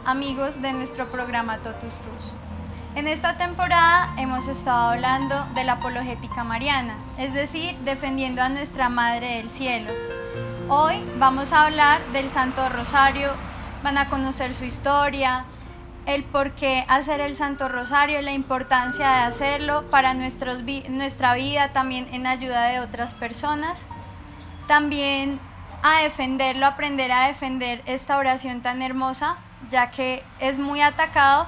amigos de nuestro programa Totus Tus. En esta temporada hemos estado hablando de la apologética mariana, es decir, defendiendo a nuestra Madre del Cielo. Hoy vamos a hablar del Santo Rosario, van a conocer su historia, el por qué hacer el Santo Rosario, la importancia de hacerlo para nuestra vida, también en ayuda de otras personas. También a defenderlo, aprender a defender esta oración tan hermosa, ya que es muy atacado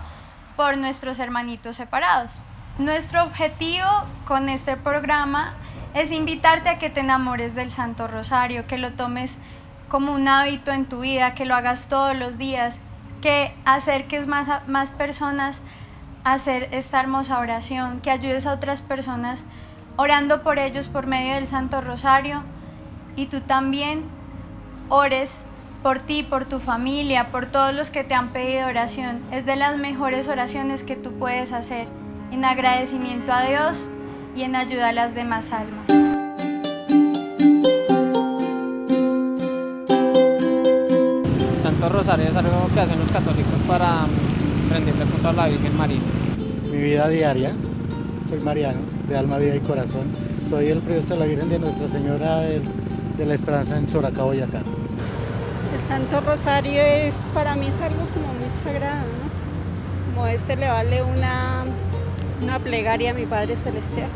por nuestros hermanitos separados. Nuestro objetivo con este programa es invitarte a que te enamores del Santo Rosario, que lo tomes como un hábito en tu vida, que lo hagas todos los días, que acerques más personas a hacer esta hermosa oración, que ayudes a otras personas orando por ellos por medio del Santo Rosario, y tú también ores por ti, por tu familia, por todos los que te han pedido oración. Es de las mejores oraciones que tú puedes hacer en agradecimiento a Dios y en ayuda a las demás almas. El Santo Rosario es algo que hacen los católicos para rendirle culto a la Virgen María. Mi vida diaria, soy mariano, de alma, vida y corazón. Soy el prior de la Virgen de Nuestra Señora de la Esperanza en Soracá, Boyacá. El Santo Rosario para mí es algo como muy sagrado, ¿no? Como elevarle una plegaria a mi Padre Celestial.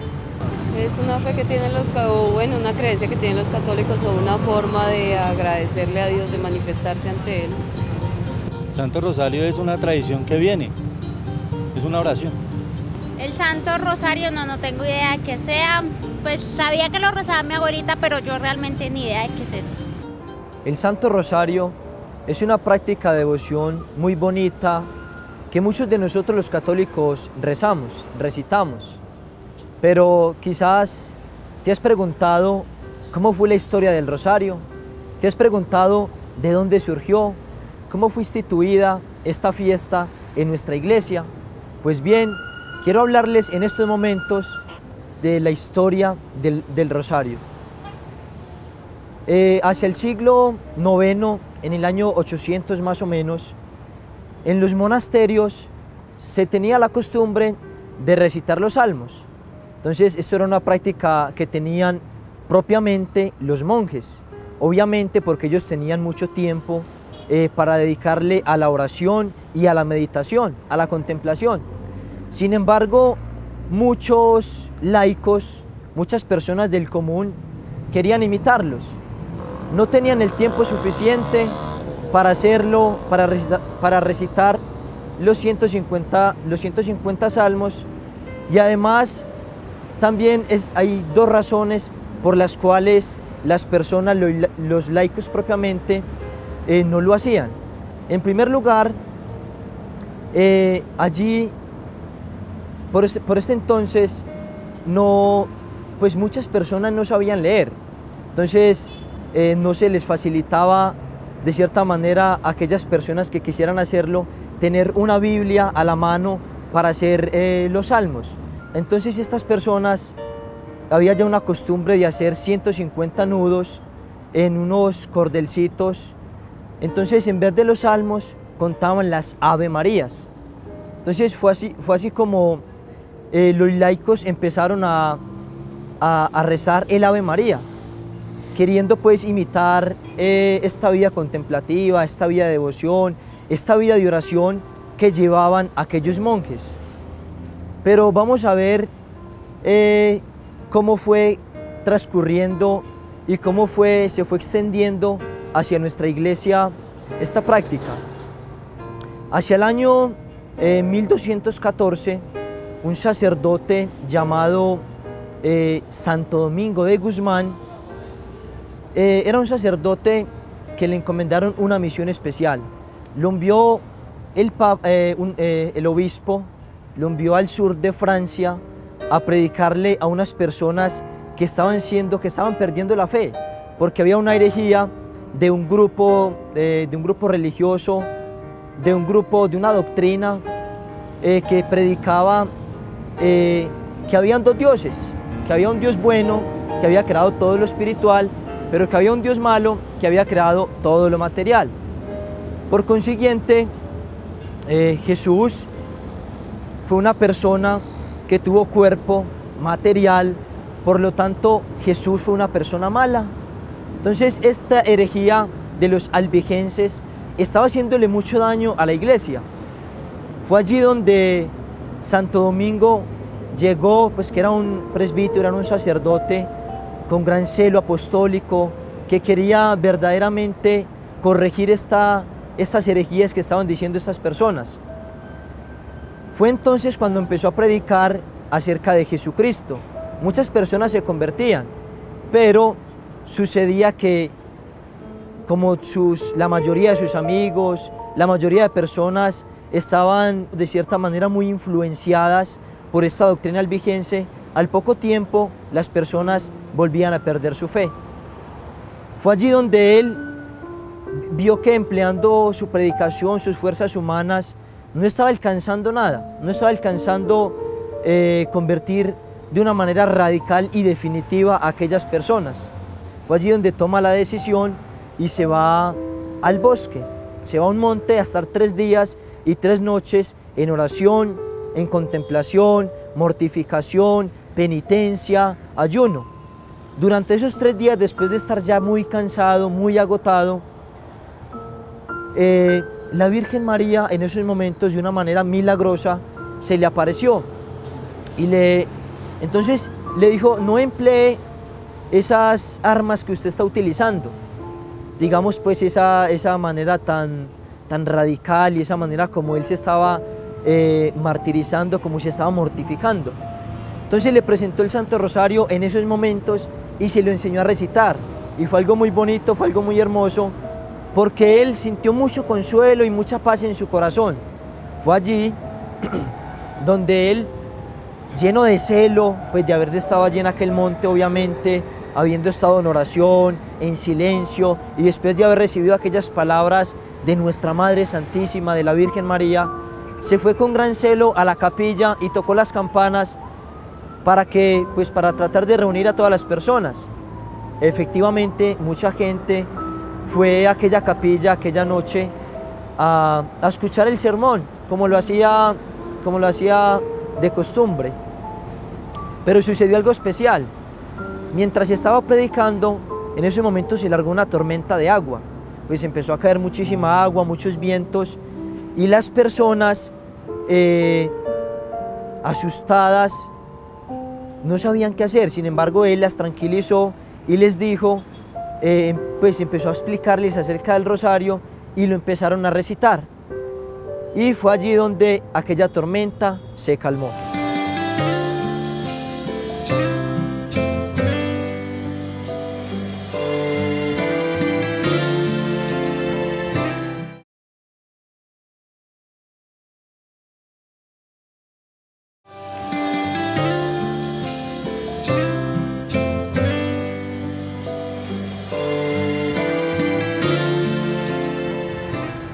Es una fe que tienen una creencia que tienen los católicos o una forma de agradecerle a Dios, de manifestarse ante Él. Santo Rosario es una tradición que viene, es una oración. El Santo Rosario no tengo idea de qué sea, pues sabía que lo rezaba mi abuelita, pero yo realmente ni idea de qué es eso. El Santo Rosario es una práctica de devoción muy bonita que muchos de nosotros los católicos rezamos, recitamos. Pero quizás te has preguntado cómo fue la historia del Rosario, te has preguntado de dónde surgió, cómo fue instituida esta fiesta en nuestra iglesia. Pues bien, quiero hablarles en estos momentos de la historia del Rosario. Hacia el siglo IX, en el año 800 más o menos, en los monasterios se tenía la costumbre de recitar los salmos. Entonces, esto era una práctica que tenían propiamente los monjes, obviamente porque ellos tenían mucho tiempo para dedicarle a la oración y a la meditación, a la contemplación. Sin embargo, muchos laicos, muchas personas del común querían imitarlos. No tenían el tiempo suficiente para hacerlo, para recitar los 150 salmos, y además también hay dos razones por las cuales las personas, los laicos propiamente, no lo hacían. En primer lugar, allí, por este entonces, pues muchas personas no sabían leer. Entonces, no se les facilitaba de cierta manera a aquellas personas que quisieran hacerlo tener una Biblia a la mano para hacer los salmos. Entonces estas personas, había ya una costumbre de hacer 150 nudos en unos cordelcitos. Entonces, en vez de los salmos, contaban las Ave Marías. Entonces fue así como los laicos empezaron a rezar el Ave María, queriendo pues imitar esta vida contemplativa, esta vida de devoción, esta vida de oración que llevaban aquellos monjes. Pero vamos a ver cómo fue transcurriendo y cómo se fue extendiendo hacia nuestra iglesia esta práctica. Hacia el año 1214, un sacerdote llamado Santo Domingo de Guzmán era un sacerdote que le encomendaron una misión especial. Lo envió el obispo, lo envió al sur de Francia a predicarle a unas personas que estaban perdiendo la fe, porque había una herejía de un grupo religioso, de una doctrina que predicaba que habían dos dioses, que había un Dios bueno que había creado todo lo espiritual, pero que había un Dios malo que había creado todo lo material. Por consiguiente, Jesús fue una persona que tuvo cuerpo material, por lo tanto Jesús fue una persona mala. Entonces esta herejía de los albigenses estaba haciéndole mucho daño a la iglesia. Fue allí donde Santo Domingo llegó, pues que era un presbítero, era un sacerdote con gran celo apostólico, que quería verdaderamente corregir estas herejías que estaban diciendo estas personas. Fue entonces cuando empezó a predicar acerca de Jesucristo. Muchas personas se convertían, pero sucedía que como la mayoría de sus amigos, la mayoría de personas estaban de cierta manera muy influenciadas por esta doctrina albigense, al poco tiempo las personas volvían a perder su fe. Fue allí donde él vio que empleando su predicación, sus fuerzas humanas, no estaba alcanzando nada, no estaba alcanzando convertir de una manera radical y definitiva a aquellas personas. Fue allí donde toma la decisión y se va al bosque, se va a un monte a estar 3 días y 3 noches en oración, en contemplación, mortificación, penitencia, ayuno. Durante esos 3 días, después de estar ya muy cansado, muy agotado, la Virgen María en esos momentos de una manera milagrosa se le apareció y entonces le dijo: no emplee esas armas que usted está utilizando, digamos pues esa manera tan radical y esa manera como él se estaba martirizando, como se estaba mortificando. Entonces le presentó el Santo Rosario en esos momentos y se lo enseñó a recitar, y fue algo muy bonito, fue algo muy hermoso, porque él sintió mucho consuelo y mucha paz en su corazón. Fue allí donde él, lleno de celo, pues de haber estado allí en aquel monte, obviamente, habiendo estado en oración, en silencio, y después de haber recibido aquellas palabras de nuestra Madre Santísima, de la Virgen María, se fue con gran celo a la capilla y tocó las campanas para tratar de reunir a todas las personas. Efectivamente, mucha gente fue a aquella capilla aquella noche a escuchar el sermón, como lo hacía de costumbre. Pero sucedió algo especial. Mientras estaba predicando, en ese momento se largó una tormenta de agua, pues empezó a caer muchísima agua, muchos vientos, y las personas asustadas no sabían qué hacer. Sin embargo, él las tranquilizó y les dijo, pues empezó a explicarles acerca del rosario y lo empezaron a recitar. Y fue allí donde aquella tormenta se calmó.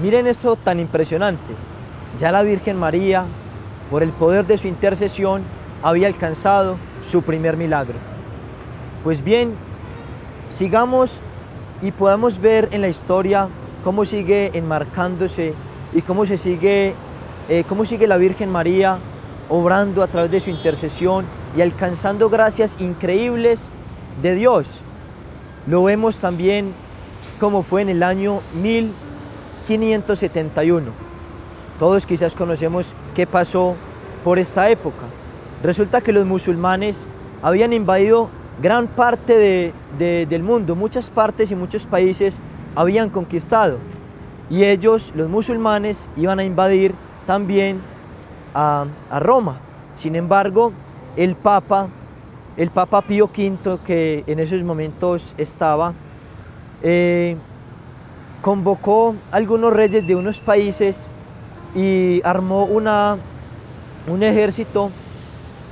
Miren esto tan impresionante. Ya la Virgen María, por el poder de su intercesión, había alcanzado su primer milagro. Pues bien, sigamos y podamos ver en la historia cómo sigue enmarcándose y cómo sigue la Virgen María obrando a través de su intercesión y alcanzando gracias increíbles de Dios. Lo vemos también como fue en el año 1571. Todos quizás conocemos qué pasó por esta época. Resulta que los musulmanes habían invadido gran parte del mundo, muchas partes y muchos países habían conquistado, y ellos, los musulmanes, iban a invadir también a Roma. Sin embargo, el Papa Pío V, que en esos momentos estaba, convocó a algunos reyes de unos países y armó un ejército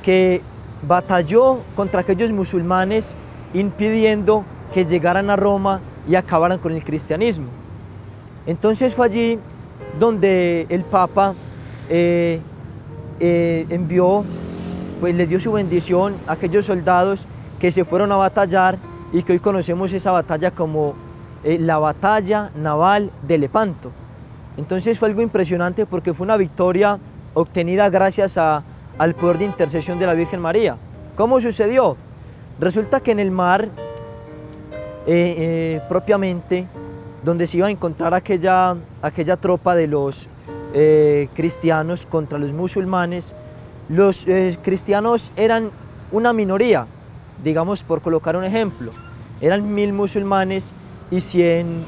que batalló contra aquellos musulmanes, impidiendo que llegaran a Roma y acabaran con el cristianismo. Entonces fue allí donde el Papa envió, pues le dio su bendición a aquellos soldados que se fueron a batallar, y que hoy conocemos esa batalla como la batalla naval de Lepanto. Entonces fue algo impresionante porque fue una victoria obtenida gracias al poder de intercesión de la Virgen María. ¿Cómo sucedió? Resulta que en el mar, propiamente, donde se iba a encontrar aquella tropa de los cristianos contra los musulmanes, los cristianos eran una minoría, digamos por colocar un ejemplo, eran 1000 musulmanes y 100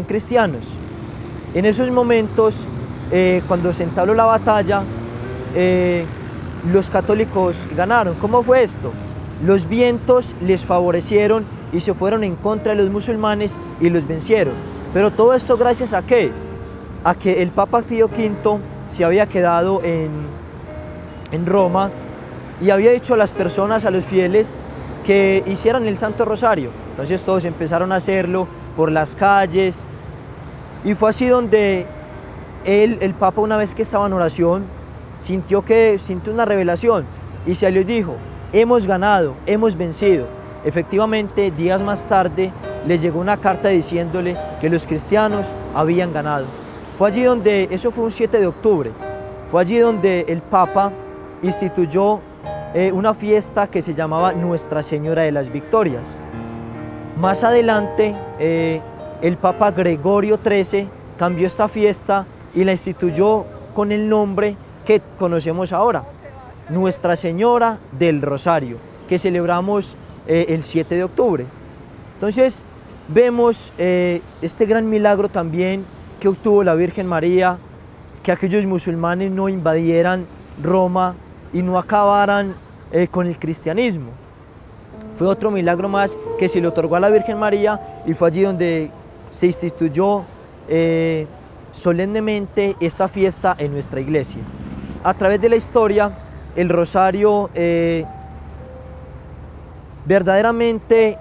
cristianos. En esos momentos, cuando se entabló la batalla, los católicos ganaron. ¿Cómo fue esto? Los vientos les favorecieron y se fueron en contra de los musulmanes y los vencieron. Pero todo esto gracias a ¿qué? A que el Papa Pío V se había quedado en Roma y había dicho a las personas, a los fieles, que hicieran el Santo Rosario. Entonces todos empezaron a hacerlo por las calles y fue así donde el Papa, una vez que estaba en oración, sintió una revelación y salió y dijo: hemos ganado, hemos vencido. Efectivamente, días más tarde les llegó una carta diciéndole que los cristianos habían ganado. Fue allí donde, eso fue un 7 de octubre, fue allí donde el Papa instituyó una fiesta que se llamaba Nuestra Señora de las Victorias. Más adelante, el Papa Gregorio XIII cambió esta fiesta y la instituyó con el nombre que conocemos ahora, Nuestra Señora del Rosario, que celebramos el 7 de octubre. Entonces vemos este gran milagro también que obtuvo la Virgen María, que aquellos musulmanes no invadieran Roma y no acabaran con el cristianismo. Fue otro milagro más que se le otorgó a la Virgen María y fue allí donde se instituyó solemnemente esta fiesta en nuestra iglesia. A través de la historia, el rosario, verdaderamente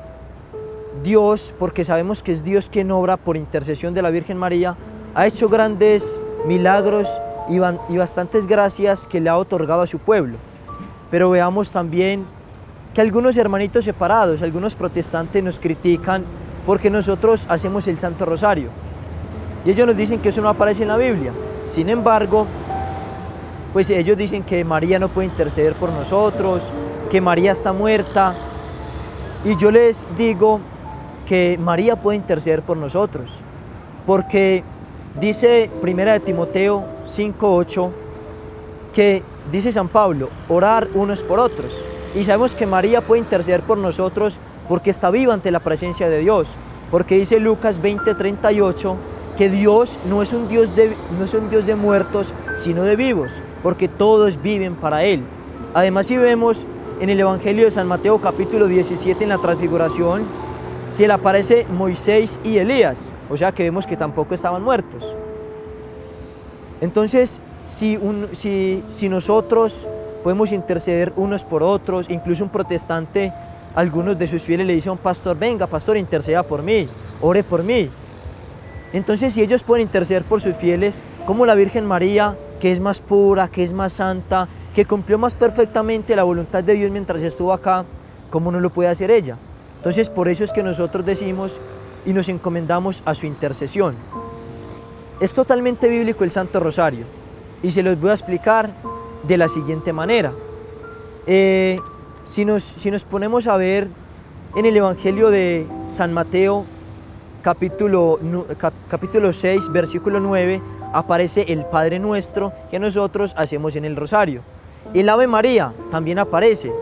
Dios, porque sabemos que es Dios quien obra por intercesión de la Virgen María, ha hecho grandes milagros y bastantes gracias que le ha otorgado a su pueblo. Pero veamos también que algunos hermanitos separados, algunos protestantes nos critican porque nosotros hacemos el Santo Rosario. Y ellos nos dicen que eso no aparece en la Biblia. Sin embargo, pues ellos dicen que María no puede interceder por nosotros, que María está muerta. Y yo les digo que María puede interceder por nosotros, porque dice 1 Timoteo 5:8, que dice San Pablo, orar unos por otros. Y sabemos que María puede interceder por nosotros porque está viva ante la presencia de Dios, porque dice Lucas 20:38, que Dios no es un Dios de muertos, sino de vivos, porque todos viven para Él. Además, si vemos en el Evangelio de San Mateo capítulo 17, en la Transfiguración, se le aparece Moisés y Elías, o sea que vemos que tampoco estaban muertos. Entonces, si nosotros podemos interceder unos por otros, incluso un protestante, algunos de sus fieles le dicen a un pastor: venga pastor, interceda por mí, ore por mí. Entonces, si ellos pueden interceder por sus fieles, como la Virgen María, que es más pura, que es más santa, que cumplió más perfectamente la voluntad de Dios mientras estuvo acá, ¿cómo no lo puede hacer ella? Entonces, por eso es que nosotros decimos y nos encomendamos a su intercesión. Es totalmente bíblico el Santo Rosario y se los voy a explicar de la siguiente manera. Si nos ponemos a ver en el Evangelio de San Mateo, capítulo 6, versículo 9, aparece el Padre Nuestro que nosotros hacemos en el Rosario. El Ave María también aparece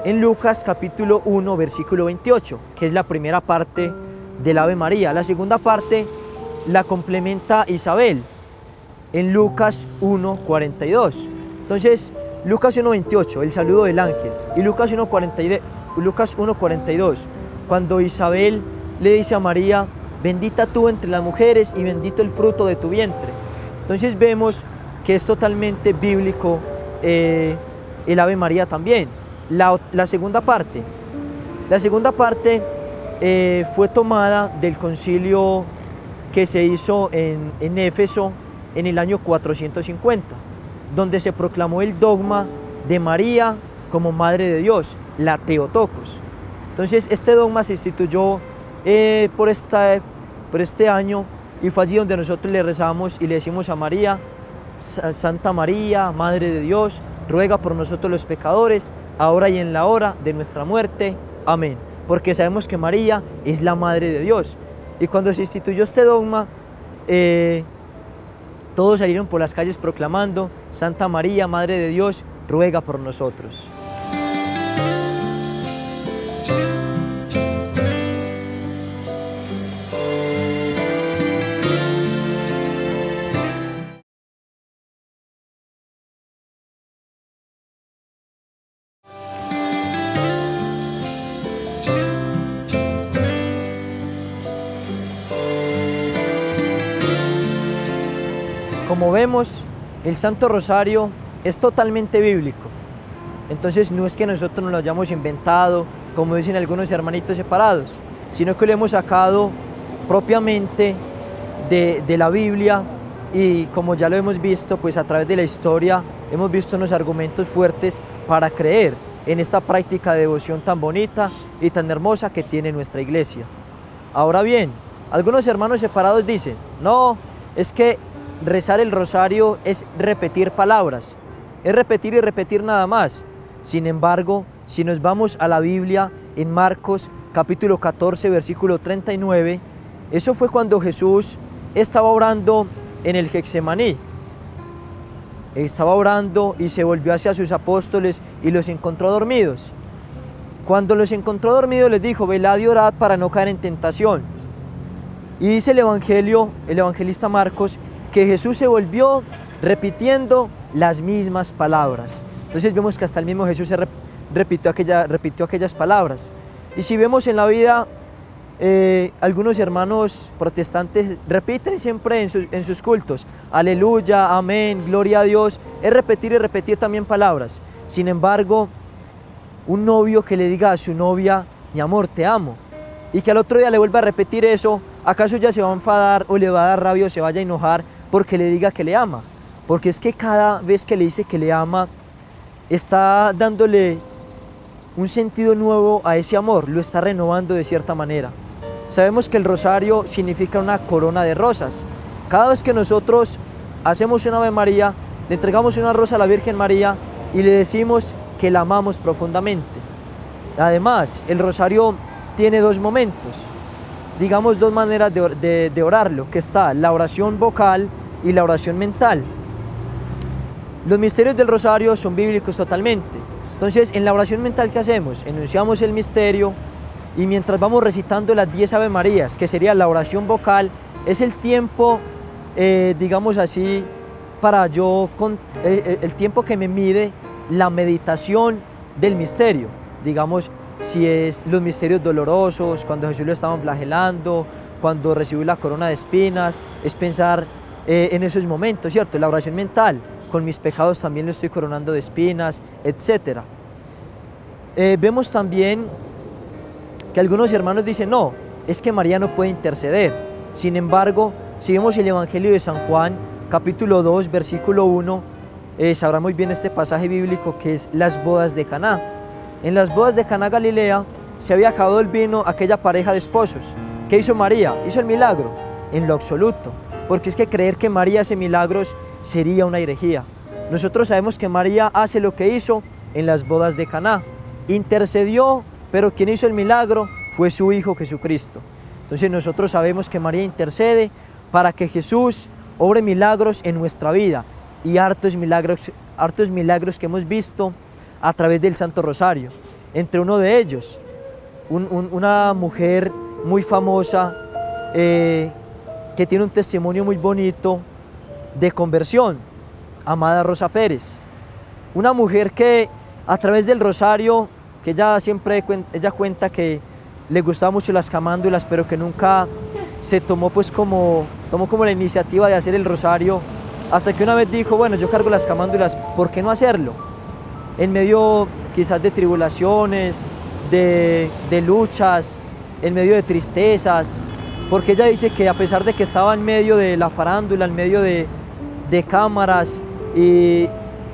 en Lucas capítulo 1, versículo 28, que es la primera parte del Ave María. La segunda parte la complementa Isabel en Lucas 1, 42. Entonces, Lucas 1, 28, el saludo del ángel, y Lucas 1, 42, cuando Isabel le dice a María: bendita tú entre las mujeres y bendito el fruto de tu vientre. Entonces vemos que es totalmente bíblico el Ave María también. La segunda parte fue tomada del concilio que se hizo en Éfeso en el año 450, donde se proclamó el dogma de María como Madre de Dios, la Theotokos. Entonces este dogma se instituyó por este año y fue allí donde nosotros le rezamos y le decimos a María: Santa María, Madre de Dios, ruega por nosotros los pecadores, ahora y en la hora de nuestra muerte. Amén. Porque sabemos que María es la Madre de Dios. Y cuando se instituyó este dogma, todos salieron por las calles proclamando: Santa María, Madre de Dios, ruega por nosotros. Como vemos, el Santo Rosario es totalmente bíblico. Entonces no es que nosotros nos lo hayamos inventado, como dicen algunos hermanitos separados, sino que lo hemos sacado propiamente de la Biblia, y como ya lo hemos visto, pues a través de la historia hemos visto unos argumentos fuertes para creer en esta práctica de devoción tan bonita y tan hermosa que tiene nuestra iglesia. Ahora bien, algunos hermanos separados dicen: no, es que rezar el rosario es repetir palabras, es repetir y repetir nada más. Sin embargo, si nos vamos a la Biblia, en Marcos capítulo 14, versículo 39, eso fue cuando Jesús estaba orando en el Getsemaní. Estaba orando y se volvió hacia sus apóstoles y los encontró dormidos. Cuando los encontró dormidos les dijo: velad y orad para no caer en tentación. Y dice el evangelista Marcos, que Jesús se volvió repitiendo las mismas palabras. Entonces vemos que hasta el mismo Jesús repitió aquellas palabras. Y si vemos en la vida, algunos hermanos protestantes repiten siempre en sus cultos: aleluya, amén, gloria a Dios. Es repetir y repetir también palabras. Sin embargo, un novio que le diga a su novia: mi amor, te amo, y que al otro día le vuelva a repetir eso, ¿acaso ya se va a enfadar o le va a dar rabia o se vaya a enojar porque le diga que le ama? Porque es que cada vez que le dice que le ama, está dándole un sentido nuevo a ese amor, lo está renovando de cierta manera. Sabemos que el rosario significa una corona de rosas. Cada vez que nosotros hacemos una Ave María, le entregamos una rosa a la Virgen María y le decimos que la amamos profundamente. Además, el rosario tiene dos momentos, digamos dos maneras de orarlo, que está la oración vocal y la oración mental. Los misterios del rosario son bíblicos totalmente. Entonces, en la oración mental, ¿qué hacemos? Enunciamos el misterio, y mientras vamos recitando las 10 Ave Marías, que sería la oración vocal, es el tiempo, digamos así, el tiempo que me mide la meditación del misterio. Digamos, si es los misterios dolorosos, cuando Jesús lo estaban flagelando, cuando recibió la corona de espinas, es pensar en esos momentos, ¿cierto? La oración mental: con mis pecados también lo estoy coronando de espinas, etc. Vemos también que algunos hermanos dicen: no, es que María no puede interceder. Sin embargo, si vemos el Evangelio de San Juan, capítulo 2, versículo 1, sabrá muy bien este pasaje bíblico, que es las bodas de Caná. En las bodas de Caná Galilea se había acabado el vino aquella pareja de esposos. ¿Qué hizo María? Hizo el milagro en lo absoluto, porque es que creer que María hace milagros sería una herejía. Nosotros sabemos que María hace lo que hizo en las bodas de Caná. Intercedió, pero quien hizo el milagro fue su Hijo Jesucristo. Entonces nosotros sabemos que María intercede para que Jesús obre milagros en nuestra vida, y hartos milagros que hemos visto a través del Santo Rosario. Entre uno de ellos, una mujer muy famosa, que tiene un testimonio muy bonito de conversión, Amada Rosa Pérez. Una mujer que a través del rosario, que ella cuenta que le gustaban mucho las camándulas, pero que nunca se tomó como la iniciativa de hacer el rosario, hasta que una vez dijo: bueno, yo cargo las camándulas, ¿por qué no hacerlo? En medio quizás de tribulaciones, de luchas, en medio de tristezas, porque ella dice que a pesar de que estaba en medio de la farándula, en medio de cámaras y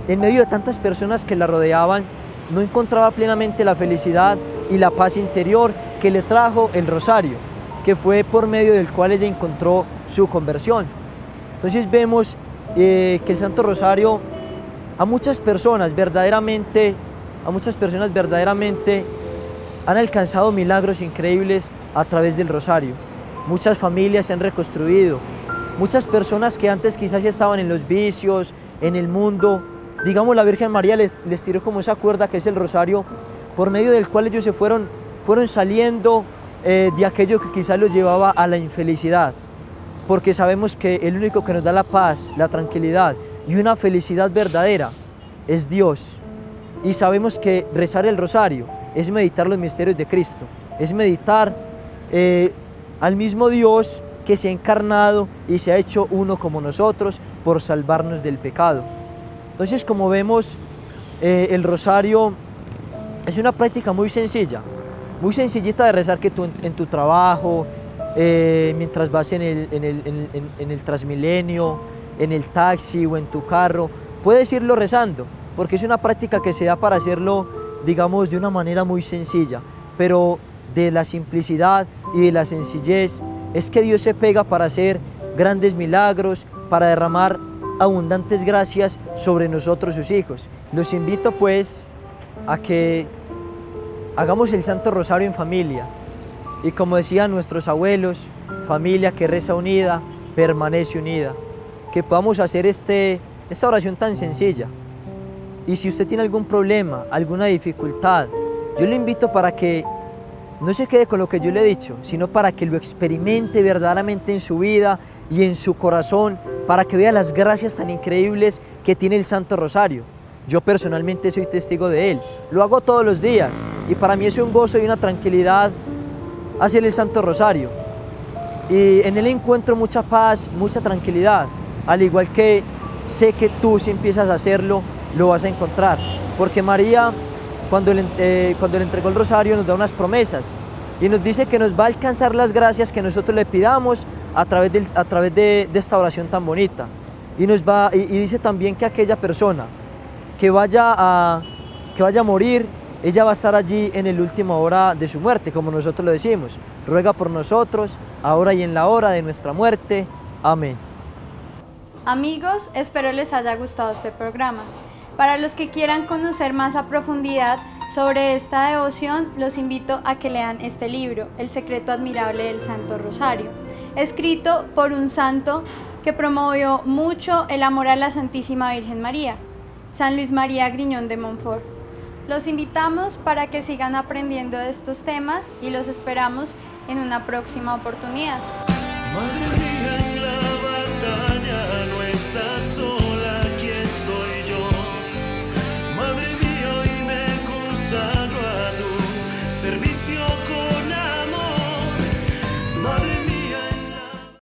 en medio de tantas personas que la rodeaban, no encontraba plenamente la felicidad y la paz interior que le trajo el rosario. que fue por medio del cual ella encontró su conversión. Entonces vemos que el Santo Rosario a muchas personas verdaderamente han alcanzado milagros increíbles a través del rosario. Muchas familias se han reconstruido, muchas personas que antes quizás estaban en los vicios, en el mundo, digamos la Virgen María les tiró como esa cuerda que es el rosario, por medio del cual ellos se fueron saliendo de aquello que quizás los llevaba a la infelicidad, porque sabemos que el único que nos da la paz, la tranquilidad y una felicidad verdadera es Dios. Y sabemos que rezar el rosario es meditar los misterios de Cristo, es meditar al mismo Dios que se ha encarnado y se ha hecho uno como nosotros por salvarnos del pecado. Entonces, como vemos, el rosario es una práctica muy sencilla, muy sencillita de rezar, que tú en tu trabajo, mientras vas en el Transmilenio, en el taxi o en tu carro, puedes irlo rezando, porque es una práctica que se da para hacerlo, digamos, de una manera muy sencilla, pero de la simplicidad y de la sencillez es que Dios se pega para hacer grandes milagros, para derramar abundantes gracias sobre nosotros, sus hijos. Los invito pues a que hagamos el Santo Rosario en familia, y como decían nuestros abuelos, familia que reza unida, permanece unida, que podamos hacer esta oración tan sencilla. Y si usted tiene algún problema, alguna dificultad, yo le invito para que no se quede con lo que yo le he dicho, sino para que lo experimente verdaderamente en su vida y en su corazón, para que vea las gracias tan increíbles que tiene el Santo Rosario. Yo personalmente soy testigo de él, lo hago todos los días y para mí es un gozo y una tranquilidad hacer el Santo Rosario. Y en él encuentro mucha paz, mucha tranquilidad, al igual que sé que tú, si empiezas a hacerlo, lo vas a encontrar, porque María, cuando le entregó el rosario, nos da unas promesas y nos dice que nos va a alcanzar las gracias que nosotros le pidamos a través de esta oración tan bonita, y dice también que aquella persona que vaya a morir, ella va a estar allí en el última hora de su muerte, como nosotros lo decimos: ruega por nosotros, ahora y en la hora de nuestra muerte. Amén. Amigos, espero les haya gustado este programa. Para los que quieran conocer más a profundidad sobre esta devoción, los invito a que lean este libro, El secreto admirable del Santo Rosario, escrito por un santo que promovió mucho el amor a la Santísima Virgen María, San Luis María Griñón de Montfort. Los invitamos para que sigan aprendiendo de estos temas y los esperamos en una próxima oportunidad. Madre mía,